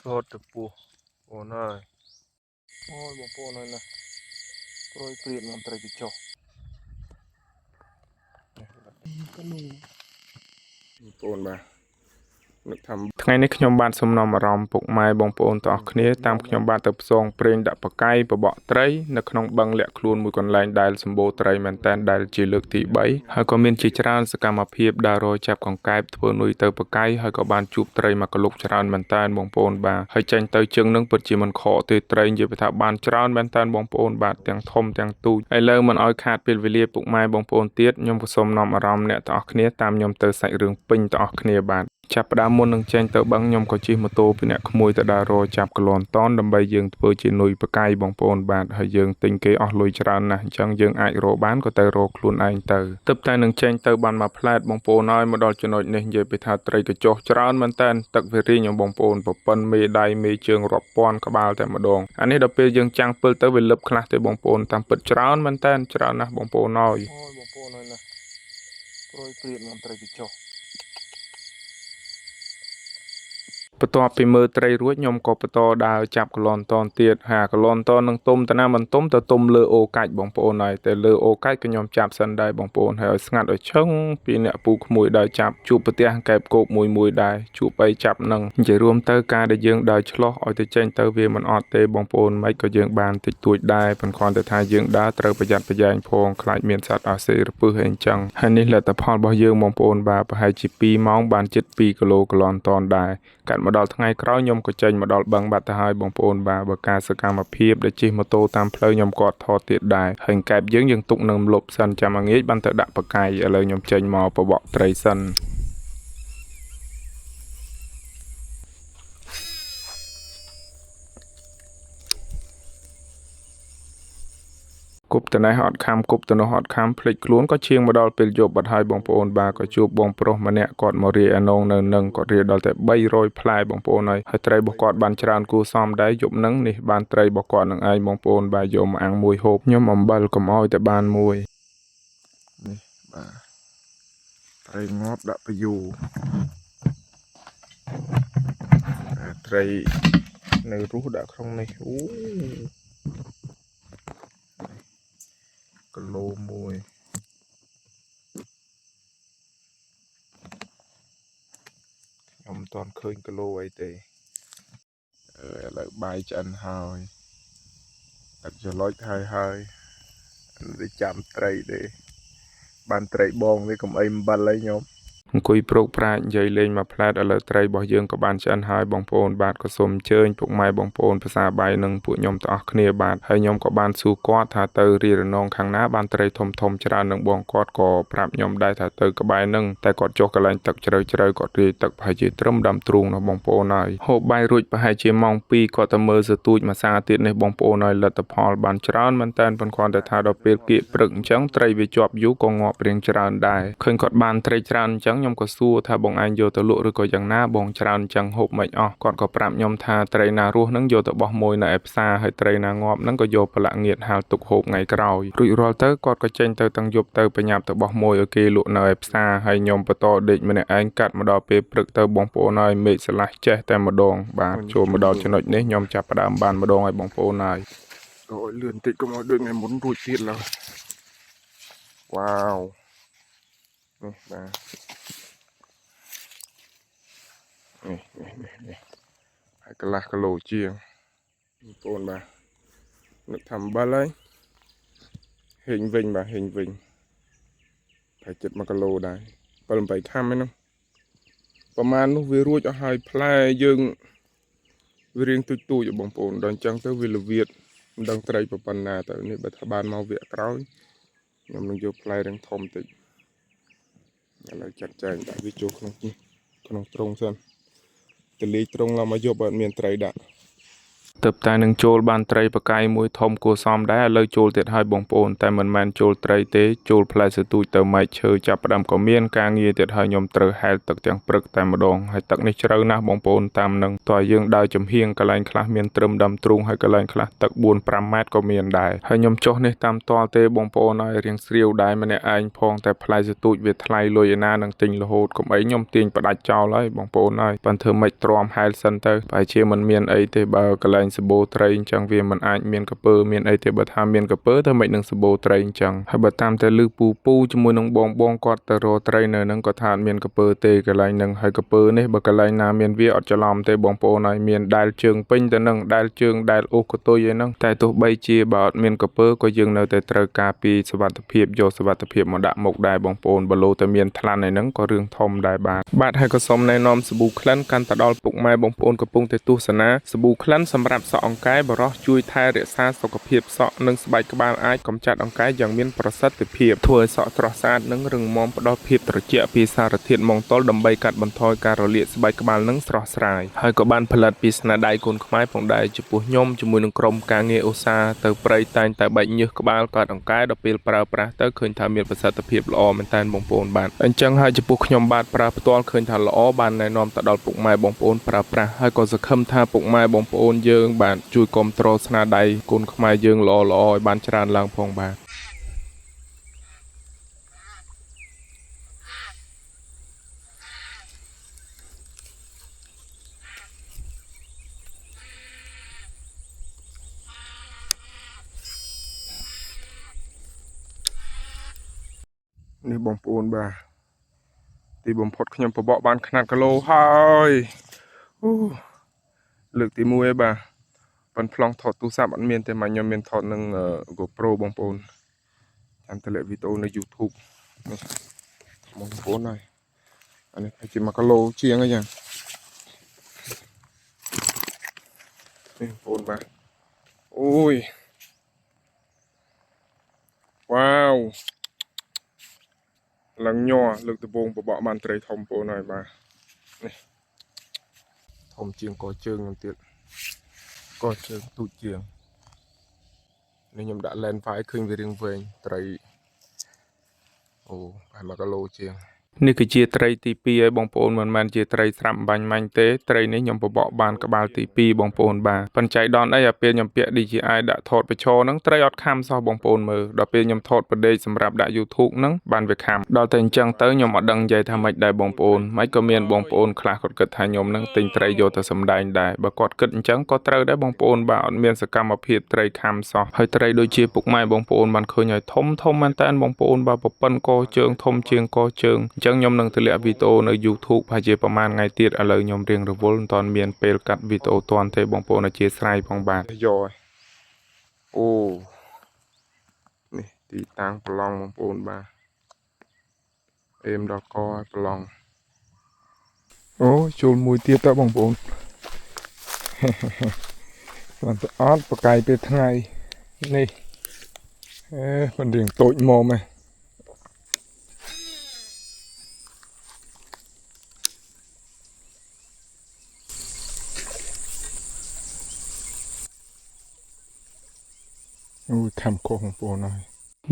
Sốt từ pù ổn ơi ôi bông pù này nè rồi priệt làm trời bị chọc cái lù ổn bàថ្ងៃនេះខ្ញុំបានសំណូមអារម្មណ៍ពុកម៉ែបងប្អូនទាំងអស់គ្នាតាមខ្ញុំបានទៅផ្សងព្រេងដាក់បកាយបបកត្រីនៅក្នុងបឹងលាក់ខ្លួនមួយកន្លែងដែលសម្បូរត្រីមែនតែនដែលជាលើកទី3ហើយក៏មានជាច្រើនសកម្មភាពដើររចាប់កង្កែបធ្វើនុយទៅបកាយហើយក៏បានជួបត្រីមួយកលុកច្រើនមែនតែនបងប្អូនបាទហើយចេញទៅជើងនឹងពិតជាមិនខកទេត្រីនិយាយថាបានច្រើនមែនតែនបងប្អូនបាទទាំងធំទាំងទូចឥឡូវមិនឲ្យខាតពេលវេលាពុកម៉ែបងប្អូនទៀតខ្ញុំក៏សូមនាំអារម្មណ៍អ្នកទាំងអស់គ្នាតាមខ្ញុំទៅសាច់រឿងពេញទាំងអស់គ្នាបាទចាប់ផ្ដើមមុននឹងចេញទៅបឹងខ្ញុំក៏ជិះម៉ូតូពីអ្នកក្មួយទៅដើររចាប់កលនតនដើម្បីយើងធ្វើជានុយបកាយបងប្អូនបាទហើយយើងទិញគេអស់លុយច្រើនណាស់អញ្ចឹងយើងអាចរកបានក៏ទៅរកខ្លួនឯងទៅទើបតែនឹងចេញទៅបានមកផ្លែតបងប្អូនហើយមកដល់ចំណុចនេះនិយាយពីថាត្រីកញ្ចុះច្រើនមែនតើទឹកវារីងបងប្អូនប្រប៉ិនមេដៃមេជើងរាប់ពាន់ក្បាលតែម្ដងអានេះដល់ពេលយើងចាំងពិលទៅវាលឹបខ្លះទេបងប្អូនតាមពិតច្រើនមែនតើច្រើនណាស់បងប្អូនហើយអូយបងប្អូនហើយណាព្រួយព្រៀបនឹងត្រីកញ្ចុះបន្ទាប់ពីមើលត្រីរួចខ្ញុំក៏បន្តដើរចាប់កលនតនទៀតហើយកលនតននឹងទុំតាណាមិនទុំទៅទុំលើអូកាច់បងប្អូនហើយតែលើអូកាច់ក៏ខ្ញុំចាប់សិនដែរបងប្អូនហើយឲ្យស្ងាត់ឲ្យឈឹងពីអ្នកពូក្មួយដើរចាប់ជួបប្រទះកែបគោកមួយដែរជួបអីចាប់នឹងនិយាយរួមទៅការដែលយើងដើរឆ្លោះឲ្យទៅចេញទៅវាមិនអត់ទេបងប្អូនមិនក៏យើងបានតិចតួចដែរប៉ុន្តែគ្រាន់តែថាយើងដើរត្រូវប្រយ័ត្នប្រយែងផងខ្លាចមានសត្វអាសេរពឹសអីអញ្ចឹងហើយនេះលទ្ធផលរបស់យើងបងប្អូនបាទប្រហែលជា2ម៉ោងបានជិត2គីឡូកលនតនដែរកាត់មកដល់ថ្ងៃក្រោយខ្ញុំក៏ចេញមកដល់បឹងបាត់ទៅហើយបងប្អូនបាទបើការសកម្មភាពដែលជិះម៉ូតូតាមផ្លូវខ្ញុំក៏ថតទៀតដែរហើយកែបយើងទុកនឹងលុបសិនចាំឲ្យងាយបានទៅដាក់បកាយឥឡូវខ្ញុំចេញមកបបកត្រីសិនគប់ទៅនេះអត់ខំគប់ទៅនោះអត់ខំភ្លេចខ្លួនក៏ឈៀងមកដល់ពេលយប់បាត់ហើយបងប្អូនបាទក៏ជួបបងប្រុសម្នាក់គាត់មករាយអានងនៅនឹងគាត់រាយដល់តែ300ផ្លែបងប្អូនហើយត្រីរបស់គាត់បានច្រើនគួរសមដែរយប់ហ្នឹងនេះបានត្រីរបស់គាត់នឹងឯងបងប្អូនបាទយកមកអាំងមួយហូបខ្ញុំអំបិលកុំឲ្យតែបានមួយនេះបាទត្រីងាប់ដាក់ប្រយូត្រីនៅរស់ដាក់ក្នុងនេះអូគីឡូមួយខ្ញុំមិនទាន់ឃើញគីឡូអីទេឥឡូវបាយឆ្អិនហើយទឹកច្រឡុចហើយទៅចាំត្រីទេបានត្រីបងនេះកុំអីអំបិលអីខ្ញុំអង្គុយប្រោកប្រាជ្ញនិយាយលេងមកផ្លែតឥឡូវត្រីរបស់យើងក៏បានឆ្អិនហើយបងប្អូនបាទក៏សូមអញ្ជើញពុកម៉ែបងប្អូនភាសាបាយនឹងពួកខ្ញុំទាំងអស់គ្នាបាទហើយខ្ញុំក៏បានសួរគាត់ថាទៅរៀលរនងខាងណាបានត្រីធំច្រើននឹងបងគាត់ក៏ប្រាប់ខ្ញុំដែរថាទៅក្បែរនឹងតែគាត់ចុះកន្លែងទឹកជ្រៅគាត់រាយទឹកប្រហែលជាត្រឹមដើមទ្រូងនោះបងប្អូនហើយហូបបាយរួចប្រហែលជាម៉ោង2គាត់ទៅមើលសទូចមួយសាទៀតនេះបងប្អូនហើយលទ្ធផលបានច្រើនមែនតើប៉ុន្តែគាត់តែថាដល់ពេលគៀកព្រឹកអញ្ចឹងត្រីវាជាប់យូរក៏ងាប់រៀងច្រើនដែរឃើញគាត់បានត្រីច្រើនអញ្ចឹងខ្ញុំក៏សួរថាបងឯងយកទៅលក់ឬក៏យ៉ាងណាបងច្រើនអញ្ចឹងហូបមិនអស់គាត់ក៏ប្រាប់ខ្ញុំថាត្រីណារស់ហ្នឹងយកទៅបោះមួយនៅឯផ្សារហើយត្រីណាងាប់ហ្នឹងក៏យកប្រឡាក់ងៀតហាលទុកហូបថ្ងៃក្រោយរួចរាល់ទៅគាត់ក៏ចេញទៅទាំងយប់ទៅប្រញាប់ទៅបោះមួយឲ្យគេលក់នៅឯផ្សារហើយខ្ញុំបន្តដេកម្នាក់ឯងកាត់មកដល់ពេលព្រឹកទៅបងប្អូនហើយមេឃស្រឡះចេះតែម្ដងបាទចូលមកដល់ចំណុចនេះខ្ញុំចាប់ផ្ដើមបានម្ដងឲ្យបងប្អូនហើយអូយលឿនតិចកុំឲ្យដូចថ្ងៃមុនរួចទៀតឡើយវ៉ាវនេះបាទនេះហើយកន្លះគីឡូជាងបងប្អូនបាទនឹកថាអំបិលហើយហេងវិញបាទហេងវិញប្រហែលចិត្ត1គីឡូដែរ7-8ខាំហ្នឹងប្រហែលនោះវារួចអស់ហើយផ្លែយើងវារៀងទូចបងប្អូនដល់អញ្ចឹងទៅវាល្វៀតមិនដឹងត្រីប៉ុណ្ណាទៅនេះបើថាបានមកវគ្គក្រោយខ្ញុំនឹងយកផ្លែរៀងធំតិចឥឡូវចាត់ចែងដាក់វាចូលក្នុងទ្រុងសិនទៅលេខទ្រុងឡើងមកយកអត់មានត្រីដាក់ ទើបតែនឹងចូលបានត្រីបកាយមួយធំគួរសមដែរឥឡូវចូលទៀតហើយបងប្អូនតែមិនមែនចូលត្រីទេចូលផ្លែសទូចទៅម៉ែកឈើចាប់ផ្ដើមក៏មានការងារទៀតហើយខ្ញុំត្រូវហែលទឹកទាំងព្រឹកតែម្ដងហើយទឹកនេះជ្រៅណាស់បងប្អូនតាមនឹងតើយើងដើរចំហៀងកន្លែងខ្លះមានត្រឹមដាំទ្រូងហើយកន្លែងខ្លះទឹក4-5ម៉ែត្រក៏មានដែរហើយខ្ញុំចុះនេះតាមតលទេបងប្អូនហើយរៀងស្រាវដែរម្នាក់ឯងផងតែផ្លែសទូចវាថ្លៃលុយឯណានឹងទិញរហូតកុំអីខ្ញុំទាញផ្ដាច់ចោលហើយបងប្អូនហើយប៉ុន្តែធ្វើម៉េចទ្រាំហែលសិនទៅប្រហែលជាមិនមានអីទេបើកន្លែងសបោត្រីអញ្ចឹងវាមិនអាចមានកពើមានអីទេបើថាមានកពើទៅមិននឹងសបោត្រីអញ្ចឹងហើយបើតាមតែលឺពូជាមួយនឹងបងគាត់ទៅរកត្រីនៅនឹងគាត់ថាអត់មានកពើទេកន្លែងនឹងហើយកពើនេះបើកន្លែងណាមានវាអត់ច្រឡំទេបងប្អូនហើយមានដែលជើងពេញទៅនឹងដែលជើងដែលអូសកតុយឯហ្នឹងតែទោះបីជាបើអត់មានកពើក៏យើងនៅតែត្រូវការពីសុវត្ថិភាពយកសុវត្ថិភាពមកដាក់មុខដែរបងប្អូនបើលោតែមានថ្លាន់ឯហ្នឹងក៏រឿងធំដែរបាទហើយក៏សូមណែនាំសាប៊ូក្លិនកាន់ទៅដល់ពុកម៉ែបងប្អូនកំពុងតែទស្សនាសាប៊ូក្លិនសម្រាប់សក់អង្កែបរោះជួយថែរក្សាសុខភាពសក់និងស្បែកក្បាលអាចកម្ចាត់អង្កែយ៉ាងមានប្រសិទ្ធភាពធ្វើឲ្យសក់ស្រស់ស្អាតនិងរឹងមាំផ្ដល់ភាពត្រជាក់ពីសារធាតុម៉ង់តុលដើម្បីកាត់បន្ថយការរលាកស្បែកក្បាលនិងស្រស់ស្រាយហើយក៏បានផលិតពីស្នាដៃកូនខ្មែរផងដែរចំពោះខ្ញុំជាមួយនឹងក្រុមការងារឧស្សាហ៍ទៅព្រៃតែងតែបែកញើសក្បាលកាត់អង្កែដល់ពេលប្រើប្រាស់ទៅឃើញថាមានប្រសិទ្ធភាពល្អមែនតើបងប្អូនបាទអញ្ចឹងហើយចំពោះខ្ញុំបាទប្រើផ្ទាល់ឃើញថាល្អបានណែនាំទៅដល់ពុកម៉ែបងប្អូនប្រើប្រាស់ហើយក៏សង្ឃឹមថាពុកម៉ែបងប្អូនយើងបាទជួយគាំទ្រស្នាដៃកូនខ្មែរយើងល្អឲ្យបានច្រើនឡើងផងបាទនេះបងប្អូនបាទទីបំផុតខ្ញុំបបកបានខ្នាតគីឡូហើយអូលើកទី1ឯបាទប៉ុនប្លង់ថតទូរស័ព្ទអត់មានទេមកខ្ញុំមានថតនឹង GoPro បងប្អូនចាំទម្លាក់វីដេអូនៅ YouTube នេះបងប្អូនហើយអានេះប្រហែលជា1គីឡូជាងអីចឹងនេះបងប្អូនបាទអូយវ៉ាវឡើងញ័រលើកដំបូងបបកបានត្រីធំបងប្អូនហើយបាទនេះធំជាងកជើងខ្ញុំទៀតកជើងទូចជាងនេះខ្ញុំដាក់ lens វាយឃើញវារៀងវែងត្រីអូប្រហែល1គីឡូជាងនេះគឺជាត្រីទី2ហើយបងប្អូនមិនមែនជាត្រីស្រាប់បាញ់មាញ់ទេត្រីនេះខ្ញុំបបកបានក្បាលទី2បងប្អូនបាទប៉ុន្តែដនអីអាពេលខ្ញុំពាក់ DJI ដាក់ថតបិឈរហ្នឹងត្រីអត់ខាំសោះបងប្អូនមើលដល់ពេលខ្ញុំថតប្រដេកសម្រាប់ដាក់ YouTube ហ្នឹងបានវាខាំដល់តែអញ្ចឹងទៅខ្ញុំអត់ដឹងនិយាយថាម៉េចដែរបងប្អូនមិនក៏មានបងប្អូនខ្លះគាត់គិតថាខ្ញុំហ្នឹងទិញត្រីយកទៅសម្ដែងដែរបើគាត់គិតអញ្ចឹងក៏ត្រូវដែរបងប្អូនបាទអត់មានសកម្មភាពត្រីខាំសោះហើយត្រីដូចជាពុកម៉ែបងប្អូនបានឃើញឲ្យធំមែនតើបងប្អូនបាទប្រពន្ធកជើងធំជាងកជើងអញ្ចឹងខ្ញុំនឹងទម្លាក់វីដេអូនៅ YouTube ប្រហែលជាប្រហែលថ្ងៃទៀតឥឡូវខ្ញុំរៀងរវល់មិនទាន់មានពេលកាត់វីដេអូតាន់ទេបងប្អូនអធិស្ឋានផងបាទយកអូនេះទីតាំងប្រឡងបងប្អូនបាទអេមដល់កឲ្យប្រឡងអូចូលមួយទៀតតើបងប្អូនបានទៅអត់បកាយពេលថ្ងៃនេះមិនរៀងតូចមកម៉េះអូខំខុសបងប្អូនហើយ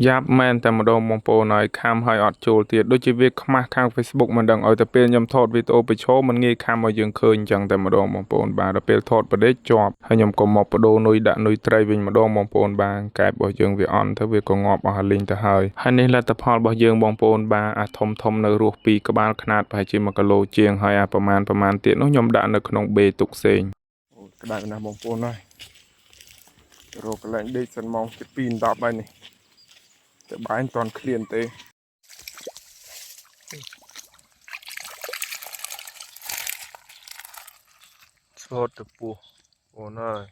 យ៉ាប់មែនតែម្ដងបងប្អូនហើយខំហើយអត់ចូលទៀតដូចជាវាខ្មាស់ខាង Facebook មិនដឹងឲ្យតែពេលខ្ញុំថតវីដេអូប្រឈមមិនងាយខំឲ្យយើងឃើញអញ្ចឹងតែម្ដងបងប្អូនបាទដល់ពេលថតប្រដេកជាប់ហើយខ្ញុំក៏មកបដូរនុយដាក់នុយត្រីវិញម្ដងបងប្អូនបាទកែបរបស់យើងវាអន់ទៅវាក៏ងាប់អស់លីងទៅហើយនេះលទ្ធផលរបស់យើងបងប្អូនបាទអាធំនៅរស់ពីក្បាលខ្នាតប្រហែលជា1គីឡូជាងហើយអាប្រមាណទៀតនោះខ្ញុំដាក់នៅក្នុងបេទុកផ្សេងអូក្តៅណាស់បងប្អូនហើយរកកន្លែងដេកសិនម៉ោង7:10ហើយនេះតែបាយមិនទាន់ឃ្លានទេស្លូតទៅពោះអូនហើយ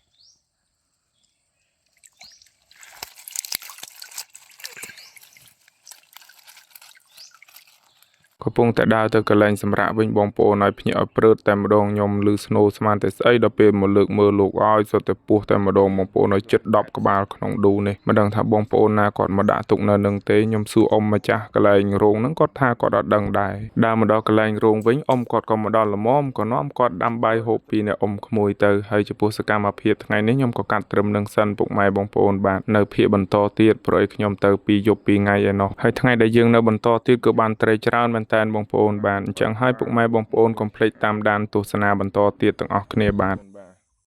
ក កំពុងតែដើរទៅកន្លែងសម្រាប់វិញបងប្អូនឲ្យភ្ញាក់ឲ្យព្រឺតតែម្ដងខ្ញុំឮស្នូស្មានតែស្អីដល់ពេលមកលើកមើលលោកឲ្យសុទ្ធតែពោះតែម្ដងបងប្អូនឲ្យជិត10ក្បាលក្នុងឌូនេះមិនដឹងថាបងប្អូនណាគាត់មកដាក់ទុកនៅនឹងទេខ្ញុំសួរអ៊ំម្ចាស់កន្លែងរោងហ្នឹងគាត់ថាគាត់អត់ដឹងដែរដើរមកដល់កន្លែងរោងវិញអ៊ំគាត់ក៏មកដល់ល្មមក៏នាំគាត់ដាំបាយហូបពីអ្នកអ៊ំក្មួយទៅហើយចំពោះសកម្មភាពថ្ងៃនេះខ្ញុំក៏កាត់ត្រឹមនឹងសិនពុកម៉ែបងប្អូនបាទនៅភាគបន្តទៀតព្រោះឲ្យខ្ញុំទៅ2យប់2ថ្ងៃឯណោះហើយថ្ងៃដែលយើងនៅបន្តទៀតក៏បានត្រីច្រើនមែនតើបងប្អូនបាទអញ្ចឹងហើយពុកម៉ែបងប្អូនកុំភ្លេចតាមដានទស្សនាបន្តទៀតទាំងអស់គ្នាបាទ